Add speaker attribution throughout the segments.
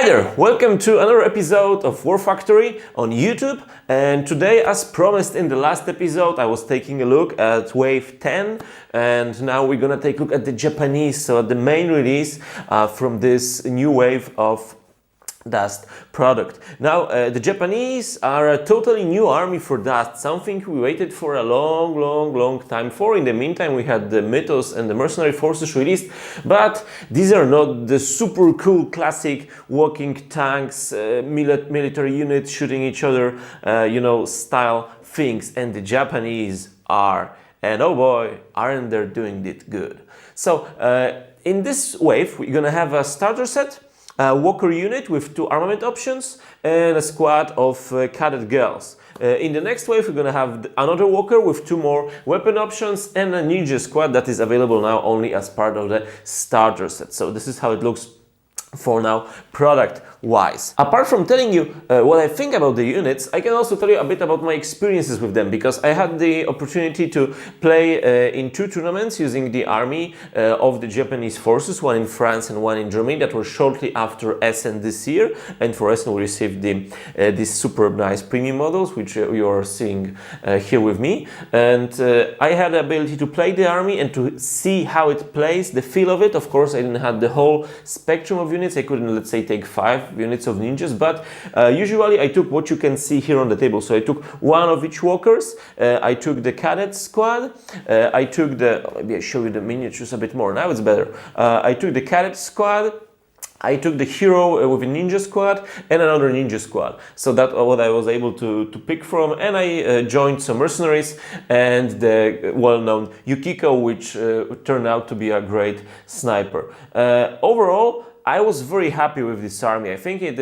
Speaker 1: Hi there! Welcome to another episode of War Factory on YouTube, and today, as promised in the last episode, I was taking a look at Wave 10, and now we're gonna take a look at the Japanese, so the main release from this new wave of Dust product. Now, the Japanese are a totally new army for Dust, something we waited for a long time for. In the meantime, we had the Mythos and the Mercenary Forces released, but these are not the super cool classic walking tanks, military units shooting each other, style things, and the Japanese are. And oh boy, aren't they doing it good. So, in this wave, we're gonna have a starter set, a walker unit with 2 armament options, and a squad of cadet girls. In the next wave, we're gonna have another walker with 2 more weapon options and a ninja squad that is available now only as part of the starter set. So this is how it looks for now, product-wise. Apart from telling you what I think about the units, I can also tell you a bit about my experiences with them, because I had the opportunity to play in 2 tournaments using the army of the Japanese forces, one in France and one in Germany, that were shortly after Essen this year. And for Essen, we received these superb nice premium models, which you are seeing here with me. And I had the ability to play the army and to see how it plays, the feel of it. Of course, I didn't have the whole spectrum of units. I couldn't, let's say, take 5 units of ninjas, but usually I took what you can see here on the table. So I took 1 of each walkers, I took the cadet squad, I took maybe I show you the miniatures a bit more, now it's better. I took the cadet squad, I took the hero with a ninja squad and another ninja squad. So that's what I was able to pick from, and I joined some mercenaries and the well-known Yukiko, which turned out to be a great sniper. Overall, I was very happy with this army. I think it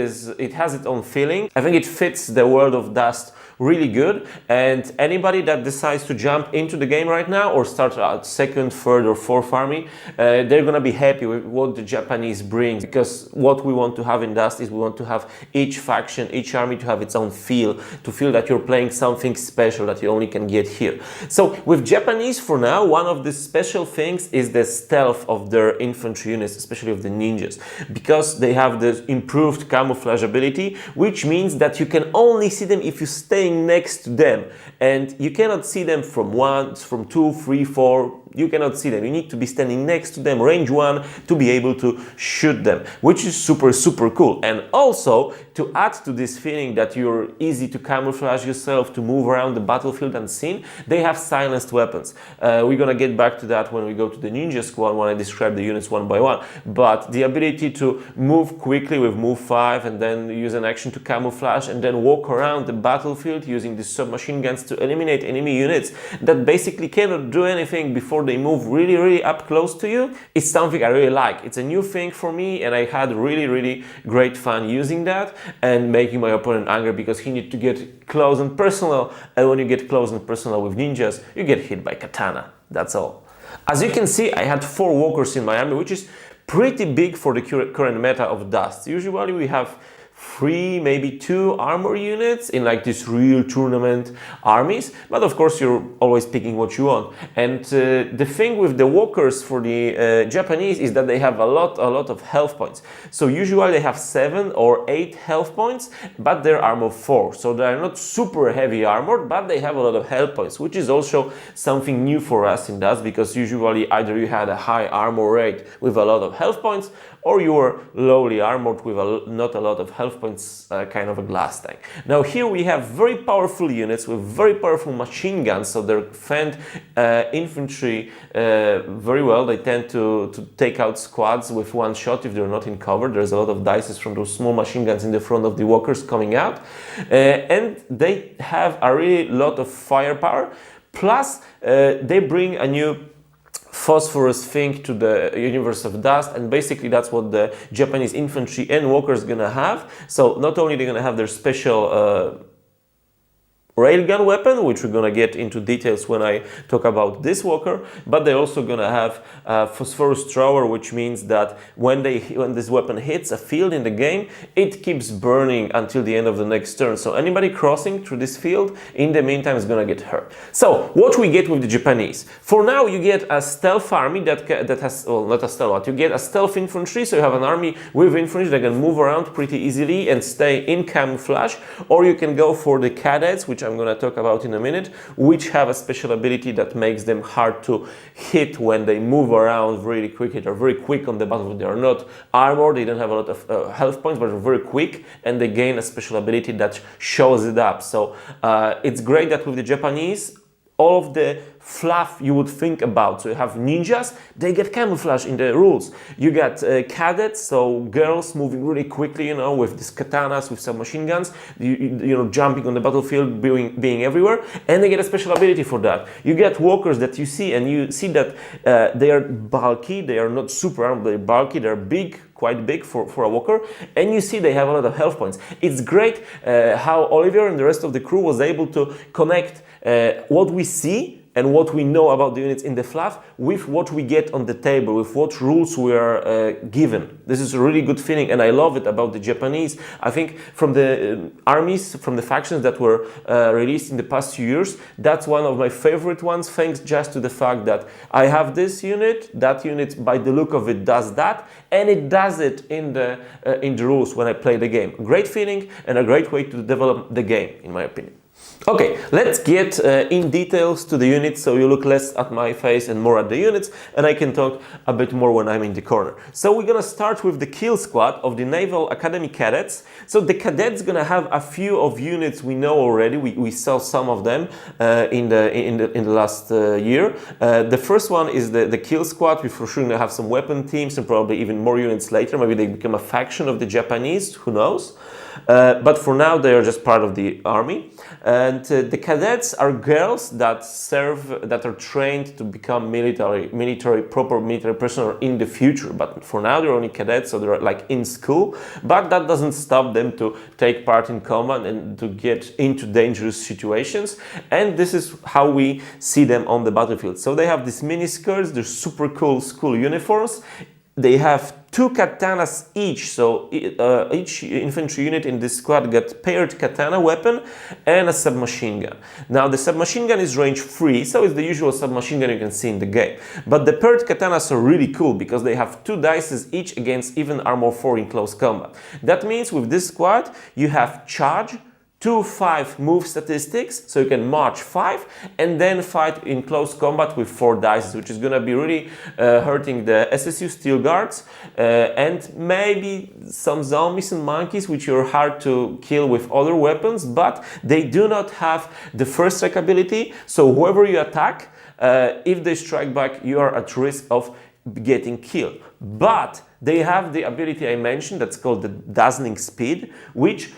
Speaker 1: has its own feeling. I think it fits the world of Dust really good, and anybody that decides to jump into the game right now or start a 2nd, 3rd or 4th army, they're gonna be happy with what the Japanese bring, because what we want to have in Dust is we want to have each faction, each army to have its own feel, to feel that you're playing something special that you only can get here. So with Japanese for now, one of the special things is the stealth of their infantry units, especially of the ninjas, because they have the improved camouflage ability, which means that you can only see them if you stay next to them, and you cannot see them from 1, from 2, 3, 4. You cannot see them. You need to be standing next to them, range 1, to be able to shoot them, which is super cool. And also, to add to this feeling that you're easy to camouflage yourself, to move around the battlefield unseen, they have silenced weapons. We're gonna get back to that when we go to the ninja squad, when I describe the units one by one. But the ability to move quickly with move 5 and then use an action to camouflage and then walk around the battlefield using the submachine guns to eliminate enemy units that basically cannot do anything before they move really up close to you, is something I really like. It's a new thing for me, and I had really great fun using that and making my opponent angry, because he needed to get close and personal, and when you get close and personal with ninjas, you get hit by katana. That's all. As you can see, I had 4 walkers in my army, which is pretty big for the current meta of Dust. Usually we have 3, maybe 2 armor units in like this real tournament armies, but of course you're always picking what you want. And the thing with the walkers for the Japanese is that they have a lot of health points. So usually they have 7 or 8 health points, but they're armor 4, so they are not super heavy armored, but they have a lot of health points, which is also something new for us in Dust, because usually either you had a high armor rate with a lot of health points, or you were lowly armored with not a lot of health points, kind of a glass tank. Now here we have very powerful units with very powerful machine guns, so they fend infantry very well. They tend to take out squads with 1 shot if they're not in cover. There's a lot of dices from those small machine guns in the front of the walkers coming out, and they have a really lot of firepower, plus they bring a new phosphorus thing to the universe of Dust, and basically that's what the Japanese infantry and walkers gonna have. So not only they're gonna have their special railgun weapon, which we're gonna get into details when I talk about this walker, but they're also gonna have a phosphorus thrower, which means that when this weapon hits a field in the game, it keeps burning until the end of the next turn. So anybody crossing through this field in the meantime is gonna get hurt. So what we get with the Japanese? For now, you get a stealth army that has, well, not a stealth, you get a stealth infantry, so you have an army with infantry that can move around pretty easily and stay in camouflage, or you can go for the cadets, which I'm going to talk about in a minute, which have a special ability that makes them hard to hit when they move around really quickly. They're very quick on the battlefield. They are not armored, they don't have a lot of health points, but they're very quick, and they gain a special ability that shows it up. So it's great that with the Japanese, all of the fluff you would think about. So you have ninjas, they get camouflage in the rules. You got cadets, so girls moving really quickly, you know, with these katanas, with submachine guns, you know, jumping on the battlefield, being everywhere, and they get a special ability for that. You get walkers that you see, and you see that they are bulky, they are not super armed, they're bulky, they're big, quite big for a walker, and you see they have a lot of health points. It's great how Oliver and the rest of the crew was able to connect what we see and what we know about the units in the fluff with what we get on the table, with what rules we are given. This is a really good feeling, and I love it about the Japanese. I think from the armies, from the factions that were released in the past few years, that's one of my favorite ones, thanks just to the fact that I have this unit, that unit by the look of it does that, and it does it in the rules when I play the game. Great feeling and a great way to develop the game, in my opinion. Okay, let's get in details to the units, so you look less at my face and more at the units, and I can talk a bit more when I'm in the corner. So we're gonna start with the kill squad of the Naval Academy cadets. So the cadets gonna have a few of units we know already. We saw some of them in the last year. The first one is the kill squad. We're for sure gonna have some weapon teams and probably even more units later. Maybe they become a faction of the Japanese, who knows? But for now they are just part of the army, and the cadets are girls that are trained to become proper military personnel in the future. But for now they're only cadets, so they're like in school, but that doesn't stop them to take part in combat and to get into dangerous situations, and this is how we see them on the battlefield. So they have these mini skirts, they're super cool school uniforms. They have 2 katanas each, so each infantry unit in this squad got paired katana weapon and a submachine gun. Now the submachine gun is range 3, so it's the usual submachine gun you can see in the game. But the paired katanas are really cool because they have 2 dices each against even armor 4 in close combat. That means with this squad you have charge, 2-5 move statistics, so you can march 5 and then fight in close combat with 4 dice, which is gonna be really hurting the SSU Steel Guards and maybe some zombies and monkeys, which are hard to kill with other weapons, but they do not have the first strike ability, so whoever you attack, if they strike back, you are at risk of getting killed. But they have the ability I mentioned that's called the Dazzling Speed, which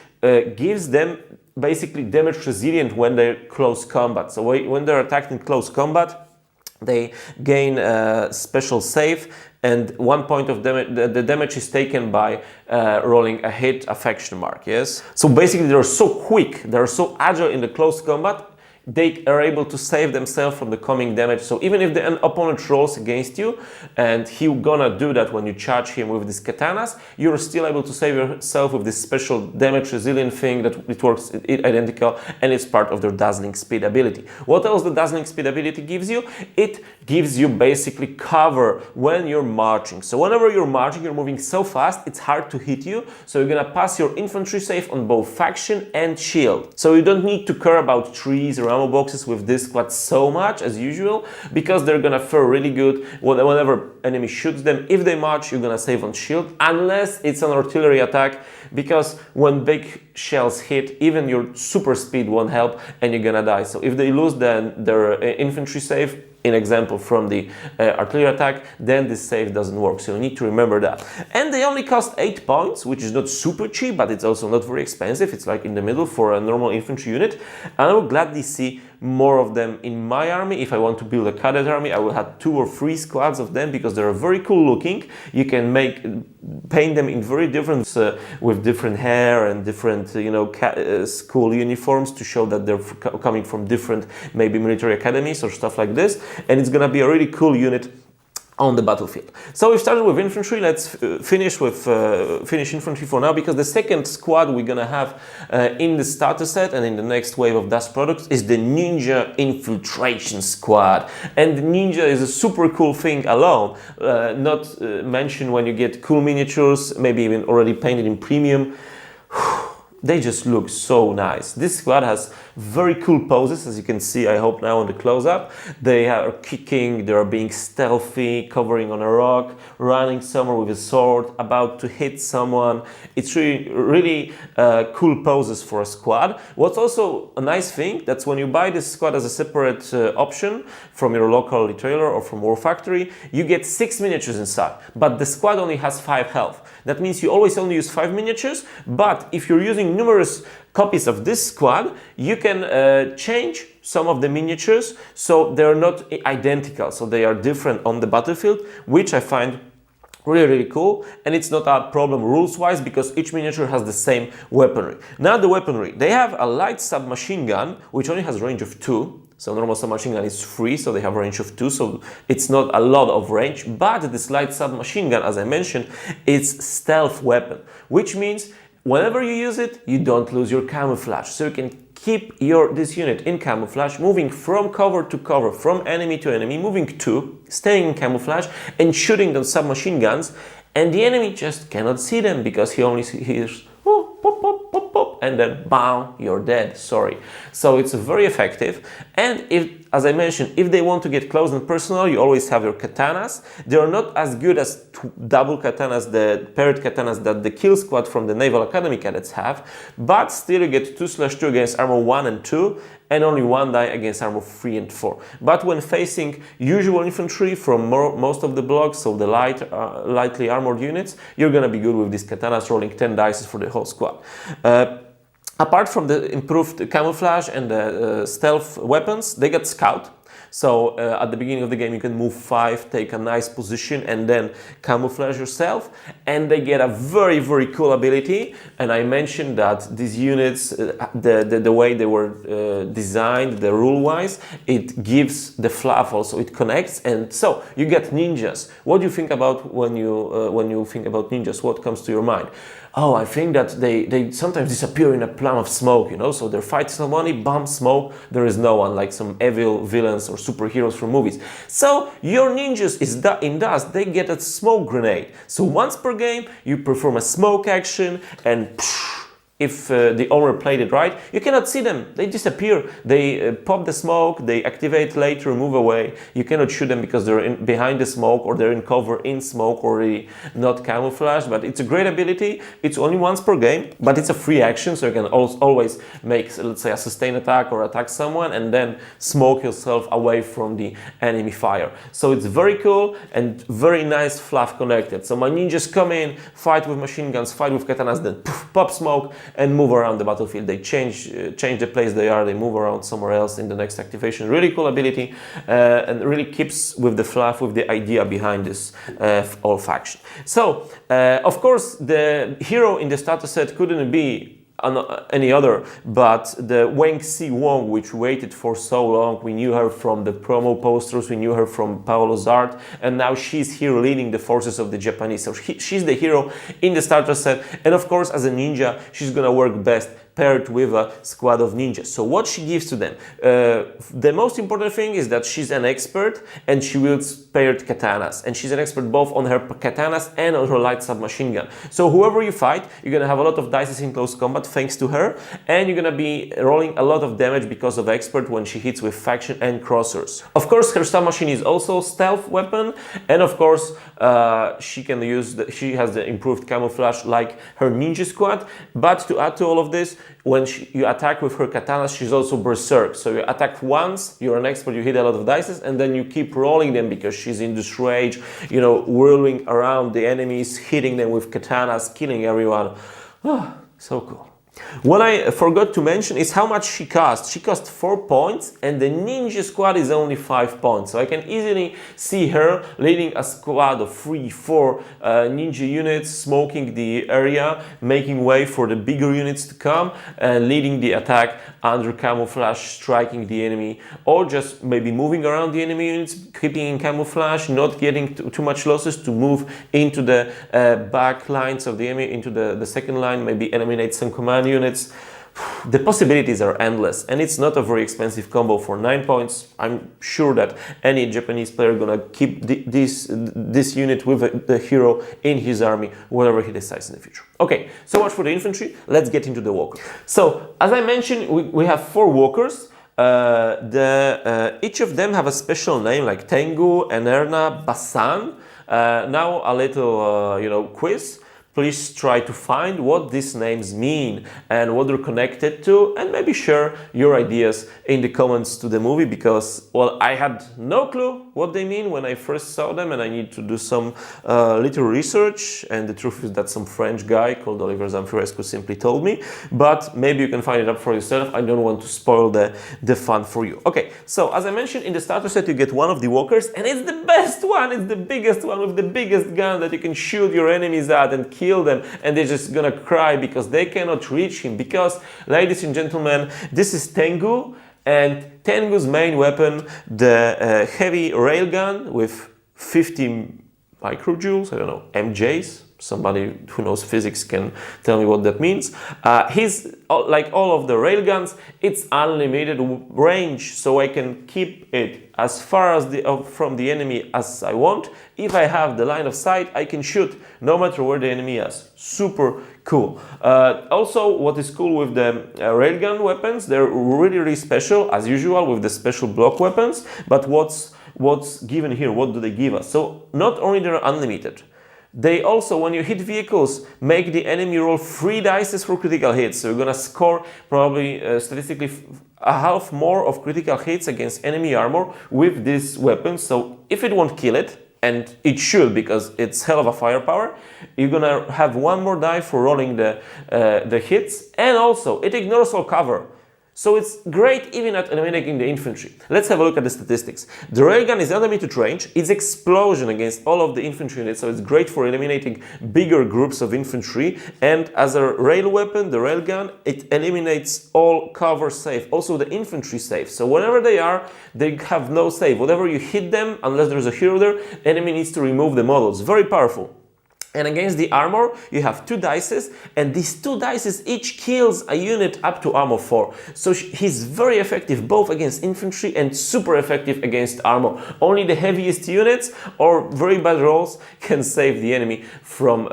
Speaker 1: gives them basically damage resilient when they're close combat. So when they're attacked in close combat, they gain special save, and 1 point of damage. The damage is taken by rolling a hit, affection mark. Yes. So basically, they're so quick, they're so agile in the close combat. They are able to save themselves from the coming damage. So even if the opponent rolls against you, and he's gonna do that when you charge him with these katanas, you're still able to save yourself with this special damage resilient thing that it works identical, and it's part of their Dazzling Speed ability. What else the Dazzling Speed ability gives you? It gives you basically cover when you're marching. So whenever you're marching, you're moving so fast, it's hard to hit you. So you're gonna pass your infantry save on both faction and shield. So you don't need to care about trees or ammo boxes with this squad so much as usual, because they're gonna fare really good whenever enemy shoots them. If they march, you're gonna save on shield, unless it's an artillery attack, because when big shells hit, even your super speed won't help and you're gonna die. So if they lose their infantry save, in example from the artillery attack, then this save doesn't work, so you need to remember that. And they only cost 8 points, which is not super cheap, but it's also not very expensive. It's like in the middle for a normal infantry unit, and I will gladly see
Speaker 2: more of them in my army. If I want to build a cadet army, I will have 2 or 3 squads of them because they're very cool looking. You can paint them in very different with different hair and different school uniforms to show that they're coming from different maybe military academies or stuff like this, and it's gonna be a really cool unit on the battlefield. So we started with infantry. Let's finish infantry for now, because the second squad we're gonna have in the starter set and in the next wave of dust products is the Ninja Infiltration Squad. And Ninja is a super cool thing alone, not mentioned when you get cool miniatures, maybe even already painted in premium. They just look so nice. This squad has very cool poses, as you can see, I hope now on the close-up. They are kicking, they are being stealthy, covering on a rock, running somewhere with a sword, about to hit someone. It's really cool poses for a squad. What's also a nice thing, that's when you buy this squad as a separate option from your local retailer or from War Factory, you get 6 miniatures inside, but the squad only has 5 health. That means you always only use 5 miniatures, but if you're using numerous copies of this squad, you can change some of the miniatures so they're not identical, so they are different on the battlefield, which I find really cool, and it's not a problem rules-wise because each miniature has the same weaponry. Now the weaponry, they have a light submachine gun, which only has a range of 2. So normal submachine gun is 3, so they have a range of 2, so it's not a lot of range. But this light submachine gun, as I mentioned, is stealth weapon, which means whenever you use it, you don't lose your camouflage. So you can keep this unit in camouflage, moving from cover to cover, from enemy to enemy, moving to, staying in camouflage and shooting those submachine guns, and the enemy just cannot see them because he only hears oh, pop, pop, pop, pop, and then bam, you're dead, sorry. So it's very effective. And if, as I mentioned, if they want to get close and personal, you always have your katanas. They are not as good as double katanas, the paired katanas that the kill squad from the Naval Academy cadets have, but still you get 2/2 against armor 1 and 2, and only 1 die against armor 3 and 4. But when facing usual infantry from most of the blocks, so the lightly armored units, you're gonna be good with these katanas, rolling 10 dice for the whole squad. Apart from the improved camouflage and the stealth weapons, they got scout. So at the beginning of the game you can move 5, take a nice position and then camouflage yourself, and they get a very cool ability. And I mentioned that these units, the way they were designed, the rule-wise, it gives the fluff also, it connects, and so you get ninjas. What do you think about when you think about ninjas? What comes to your mind? Oh, I think that they sometimes disappear in a plum of smoke, you know, so they're fighting somebody, bomb, smoke, there is no one, like some evil villains or superheroes from movies. So your ninjas in dust, they get a smoke grenade. So once per game, you perform a smoke action, and if the owner played it right, you cannot see them, they disappear. They pop the smoke, they activate later, move away. You cannot shoot them because they're behind the smoke, or they're in cover in smoke, or not camouflaged. But it's a great ability. It's only once per game, but it's a free action, so you can always make, let's say, a sustained attack or attack someone and then smoke yourself away from the enemy fire. So it's very cool and very nice fluff connected. So my ninjas come in, fight with machine guns, fight with katanas, then poof, pop smoke, and move around the battlefield. They change the place they are, they move around somewhere else in the next activation. Really cool ability, and really keeps with the fluff, with the idea behind this all faction. So, of course, the hero in the starter set couldn't be any other but the Wang Si Wong, which waited for so long. We knew her from the promo posters, we knew her from Paolo's art, and now she's here leading the forces of the Japanese. So she's the hero in the starter set, and of course as a ninja she's gonna work best paired with a squad of ninjas. So what she gives to them? The most important thing is that she's an expert and she wields paired katanas. And she's an expert both on her katanas and on her light submachine gun. So whoever you fight, you're gonna have a lot of dice in close combat thanks to her, and you're gonna be rolling a lot of damage because of expert when she hits with faction and crossers. Of course, her submachine is also stealth weapon, and of course she has the improved camouflage like her ninja squad. But to add to all of this, when you attack with her katana, she's also berserk. So you attack once, you're an expert, you hit a lot of dice, and then you keep rolling them because she's in this rage, you know, whirling around the enemies, hitting them with katanas, killing everyone. Oh, so cool. What I forgot to mention is how much she cost. She cost 4 points and the ninja squad is only 5 points. So I can easily see her leading a squad of 3-4 ninja units, smoking the area, making way for the bigger units to come, and leading the attack under camouflage, striking the enemy, or just maybe moving around the enemy units, keeping in camouflage, not getting too much losses to move into the back lines of the enemy, into the second line, maybe eliminate some command units. The possibilities are endless, and it's not a very expensive combo for 9 points. I'm sure that any Japanese player gonna keep this unit with the hero in his army, whatever he decides in the future. Okay, so much for the infantry. Let's get into the walkers. So, as I mentioned, we have 4 walkers. Each of them have a special name like Tengu, Enerna, Bosson. Now a little quiz. Please try to find what these names mean and what they're connected to, and maybe share your ideas in the comments to the movie, because, well, I had no clue what they mean when I first saw them, and I need to do some little research, and the truth is that some French guy called Oliver Zamfirescu simply told me, but maybe you can find it up for yourself. I don't want to spoil the fun for you. Okay, so as I mentioned, in the starter set you get one of the walkers, and it's the best one, it's the biggest one with the biggest gun that you can shoot your enemies at and kill them, and they're just gonna cry because they cannot reach him. Because, ladies and gentlemen, this is Tengu, and Tengu's main weapon, the heavy railgun with 50 microjoules, I don't know, MJs. Somebody who knows physics can tell me what that means. He's like all of the railguns, it's unlimited range, so I can keep it as far as from the enemy as I want. If I have the line of sight, I can shoot no matter where the enemy is. Super cool. Also, what is cool with the railgun weapons, they're really special, as usual, with the special block weapons. But what's given here? What do they give us? So not only they're unlimited, they also, when you hit vehicles, make the enemy roll 3 dice for critical hits. So you're gonna score probably statistically a half more of critical hits against enemy armor with this weapon. So if it won't kill it, and it should, because it's hell of a firepower, you're gonna have 1 more die for rolling the hits, and also it ignores all cover. So it's great even at eliminating the infantry. Let's have a look at the statistics. The railgun is unlimited range, it's explosion against all of the infantry units, so it's great for eliminating bigger groups of infantry, and as a rail weapon, the railgun, it eliminates all cover save, also the infantry save. So whenever they are, they have no save. Whatever you hit them, unless there's a hero there, enemy needs to remove the models. Very powerful. And against the armor, you have 2 dices, and these 2 dices each kills a unit up to armor 4. So he's very effective both against infantry and super effective against armor. Only the heaviest units or very bad rolls can save the enemy from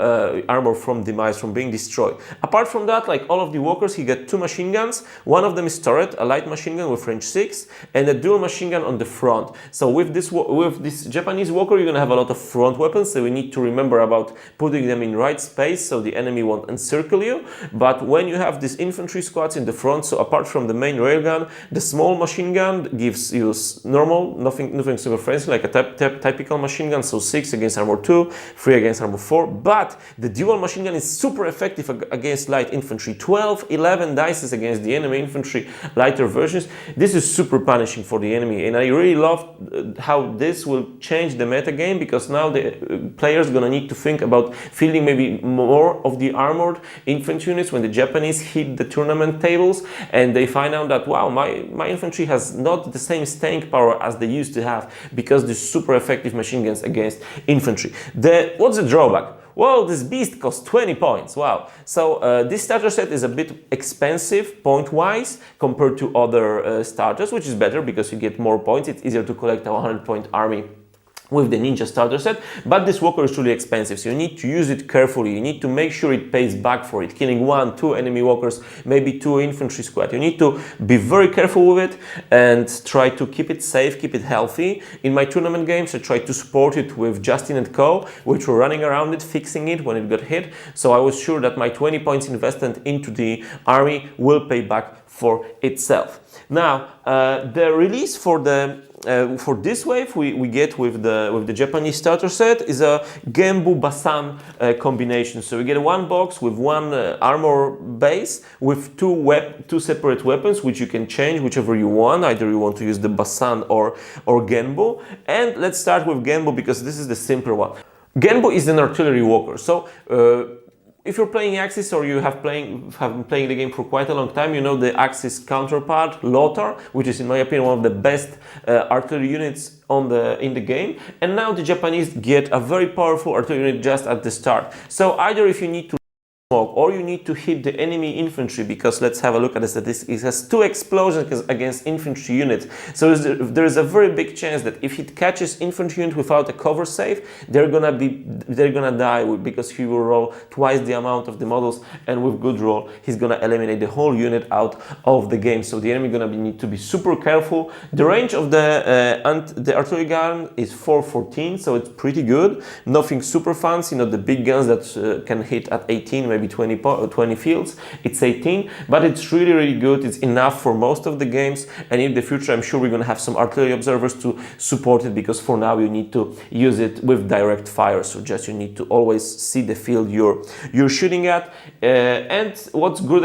Speaker 2: armor from demise, from being destroyed. Apart from that, like all of the walkers, he get 2 machine guns. One of them is turret, a light machine gun with range 6, and a dual machine gun on the front. So with this Japanese walker, you're gonna have a lot of front weapons, so we need to remember about putting them in right space so the enemy won't encircle you. But when you have these infantry squads in the front, so apart from the main railgun, the small machine gun gives you normal, nothing super fancy, like a typical machine gun, so 6 against armor 2, 3 against armor 4, but the dual machine gun is super effective against light infantry, 12, 11 dices against the enemy infantry, lighter versions. This is super punishing for the enemy, and I really love how this will change the meta game, because now the players gonna need to think about fielding maybe more of the armored infantry units when the Japanese hit the tournament tables and they find out that, wow, my infantry has not the same staying power as they used to have, because these super effective machine guns against infantry. What's the drawback? Well, this beast costs 20 points, wow. So this starter set is a bit expensive point-wise compared to other starters, which is better because you get more points. It's easier to collect a 100-point army with the ninja starter set, but this walker is truly expensive, so you need to use it carefully. You need to make sure it pays back for it, killing 1, 2 enemy walkers, maybe 2 infantry squad. You need to be very careful with it and try to keep it safe, keep it healthy. In my tournament games, I tried to support it with Justin and Co, which were running around it, fixing it when it got hit, so I was sure that my 20 points invested into the army will pay back for itself. Now, the release for this wave we get with the Japanese starter set is a Genbu Bosson combination. So we get one box with one armor base with two separate weapons, which you can change whichever you want. Either you want to use the Bosson or Genbu. And let's start with Genbu because this is the simpler one. Genbu is an artillery walker. So if you're playing Axis or you have been playing the game for quite a long time, you know the Axis counterpart, Lothar, which is in my opinion one of the best artillery units in the game. And now the Japanese get a very powerful artillery unit just at the start. So either if you need to smoke or you need to hit the enemy infantry, because let's have a look at the statistics. It has 2 explosions against infantry units. So there is a very big chance that if it catches infantry unit without a cover save, they're gonna die because he will roll twice the amount of the models, and with good roll he's gonna eliminate the whole unit out of the game. So the enemy need to be super careful. The range of the artillery gun is 414, so it's pretty good. Nothing super fancy, not the big guns that can hit at 18, maybe 20 fields. It's 18, but it's really good. It's enough for most of the games, and in the future I'm sure we're gonna have some artillery observers to support it, because for now you need to use it with direct fire, so just you need to always see the field you're shooting at. And what's good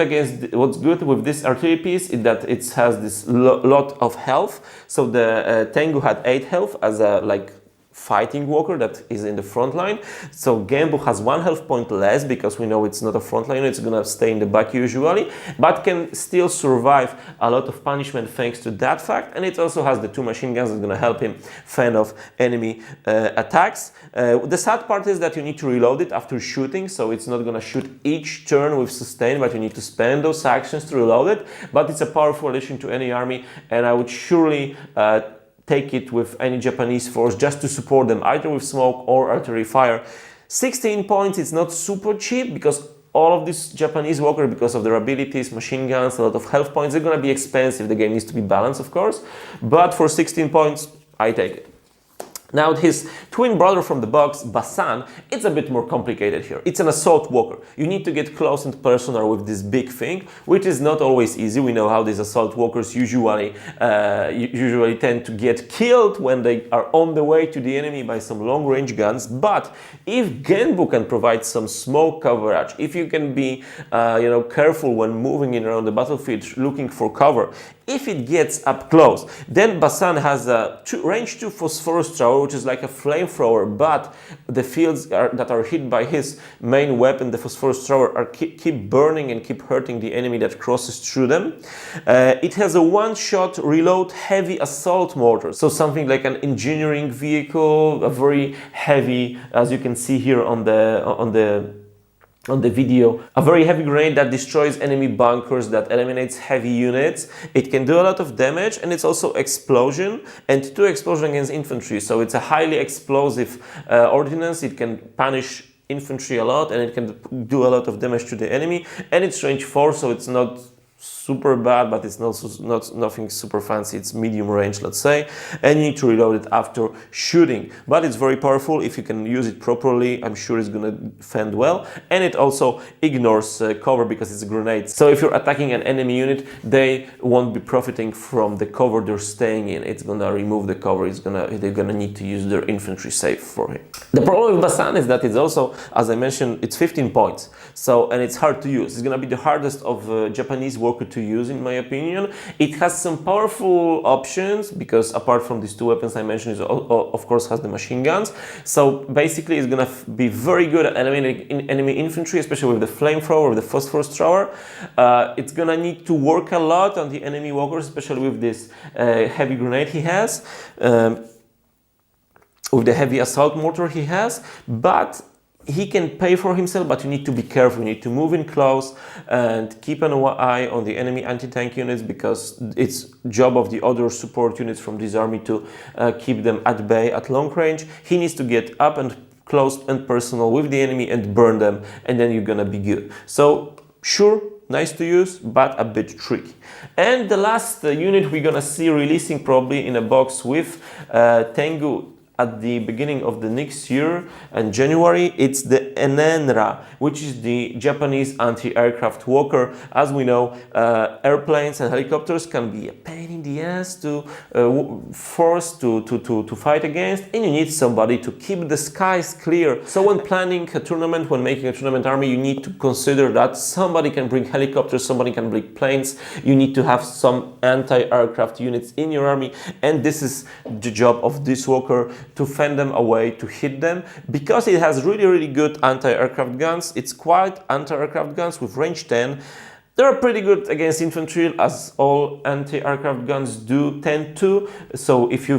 Speaker 2: with this artillery piece is that it has this lot of health. So the Tengu had 8 health as a fighting walker that is in the front line. So Genbu has 1 health point less, because we know it's not a front line, it's gonna stay in the back usually, but can still survive a lot of punishment thanks to that fact. And it also has the 2 machine guns that's gonna help him fend off enemy attacks. The sad part is that you need to reload it after shooting, so it's not gonna shoot each turn with sustain, but you need to spend those actions to reload it. But it's a powerful addition to any army, and I would surely take it with any Japanese force just to support them, either with smoke or artillery fire. 16 points, it's not super cheap, because all of these Japanese walker, because of their abilities, machine guns, a lot of health points, they're gonna be expensive. The game needs to be balanced, of course, but for 16 points, I take it. Now his twin brother from the box, Bosson, it's a bit more complicated here. It's an assault walker. You need to get close and personal with this big thing, which is not always easy. We know how these assault walkers usually tend to get killed when they are on the way to the enemy by some long-range guns. But if Genbu can provide some smoke coverage, if you can be careful when moving in around the battlefield looking for cover, if it gets up close, then Bosson has a range 2 phosphorus thrower, which is like a flamethrower, but the fields that are hit by his main weapon, the phosphorus thrower, keep burning and keep hurting the enemy that crosses through them. It has a 1-shot reload heavy assault mortar, so something like an engineering vehicle, a very heavy, as you can see here on the video, a very heavy grenade that destroys enemy bunkers, that eliminates heavy units. It can do a lot of damage, and it's also explosion, and 2 explosion against infantry. So it's a highly explosive ordnance. It can punish infantry a lot, and it can do a lot of damage to the enemy. And it's range 4, so it's not super bad, but it's nothing super fancy. It's medium range, let's say, and you need to reload it after shooting. But it's very powerful. If you can use it properly, I'm sure it's gonna fend well. And it also ignores cover, because it's a grenade. So if you're attacking an enemy unit, they won't be profiting from the cover they're staying in. It's gonna remove the cover. They're gonna need to use their infantry save for it. The problem with Bosson is that it's also, as I mentioned, it's 15 points. So, and it's hard to use. It's gonna be the hardest of Japanese worker to use, in my opinion. It has some powerful options, because apart from these 2 weapons I mentioned, it of course has the machine guns. So basically it's gonna be very good at eliminating enemy infantry, especially with the flamethrower, with the phosphorus thrower. It's gonna need to work a lot on the enemy walkers, especially with this heavy grenade he has, with the heavy assault mortar he has. But he can pay for himself, but you need to be careful. You need to move in close and keep an eye on the enemy anti-tank units, because it's job of the other support units from this army to keep them at bay at long range. He needs to get up and close and personal with the enemy and burn them, and then you're gonna be good. So sure, nice to use, but a bit tricky. And the last unit we're gonna see releasing probably in a box with Tengu at the beginning of the next year in January. It's the NAIR, which is the Japanese anti-aircraft walker. As we know, airplanes and helicopters can be a pain in the ass to force to fight against, and you need somebody to keep the skies clear. So when planning a tournament, when making a tournament army, you need to consider that somebody can bring helicopters, somebody can bring planes. You need to have some anti-aircraft units in your army, and this is the job of this walker, to fend them away, to hit them, because it has really good anti-aircraft guns. It's quite anti-aircraft guns with range 10. They're pretty good against infantry, as all anti-aircraft guns do tend to. So if you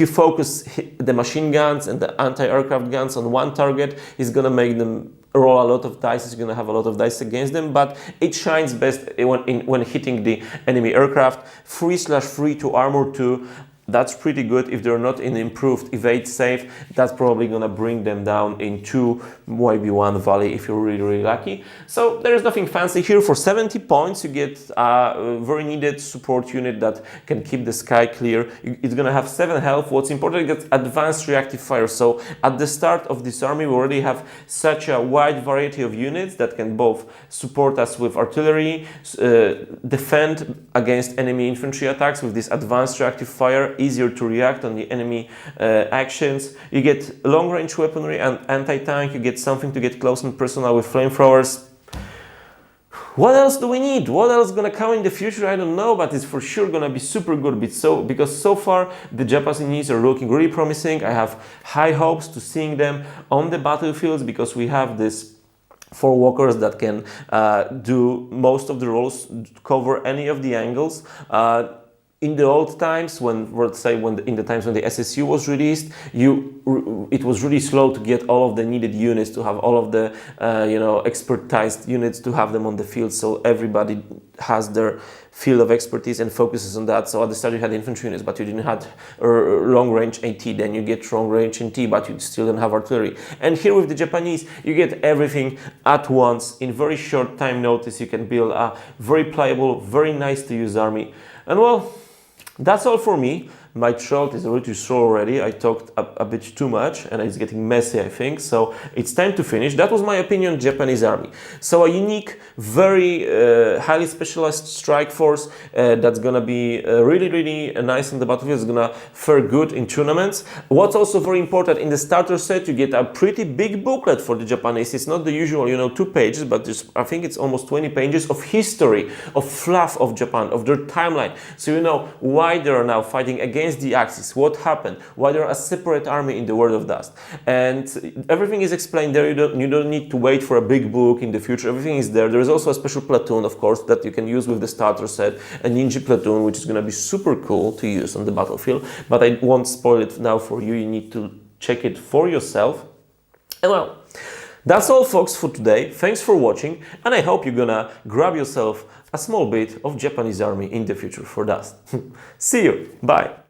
Speaker 2: focus the machine guns and the anti-aircraft guns on one target, it's gonna make them roll a lot of dice. It's gonna have a lot of dice against them, but it shines best when hitting the enemy aircraft. 3/3 to armor 2. That's pretty good. If they're not in improved evade safe, that's probably gonna bring them down in 2, maybe 1 volley if you're really lucky. So there's nothing fancy here. For 70 points, you get a very needed support unit that can keep the sky clear. It's gonna have 7 health. What's important, it gets advanced reactive fire. So at the start of this army, we already have such a wide variety of units that can both support us with artillery, defend against enemy infantry attacks with this advanced reactive fire, easier to react on the enemy actions. You get long-range weaponry and anti-tank. You get something to get close and personal with flamethrowers. What else do we need? What else is gonna come in the future? I don't know, but it's for sure gonna be super good. Because so far the Japanese are looking really promising. I have high hopes to seeing them on the battlefields, because we have this 4 walkers that can do most of the roles, cover any of the angles. In the old times, in the times when the SSU was released, it was really slow to get all of the needed units, to have all of the expertise units, to have them on the field. So everybody has their field of expertise and focuses on that. So at the start you had infantry units, but you didn't have long range AT. Then you get long range NT, but you still don't have artillery. And here with the Japanese, you get everything at once in very short time notice. You can build a very pliable, very nice to use army. And well, that's all for me. My throat is already sore already. I talked a bit too much and it's getting messy, I think. So it's time to finish. That was my opinion, Japanese army. So a unique, very highly specialized strike force that's gonna be really nice on the battlefield. It's gonna fare good in tournaments. What's also very important, in the starter set, you get a pretty big booklet for the Japanese. It's not the usual, 2 pages, but I think it's almost 20 pages of history, of fluff of Japan, of their timeline. So you know why they are now fighting against the Axis, what happened, why they're a separate army in the World of Dust. And everything is explained there. You don't need to wait for a big book in the future. Everything is there. There is also a special platoon, of course, that you can use with the starter set, a ninja platoon, which is going to be super cool to use on the battlefield. But I won't spoil it now for you. You need to check it for yourself. And well, that's all, folks, for today. Thanks for watching, and I hope you're gonna grab yourself a small bit of Japanese army in the future for Dust. See you. Bye.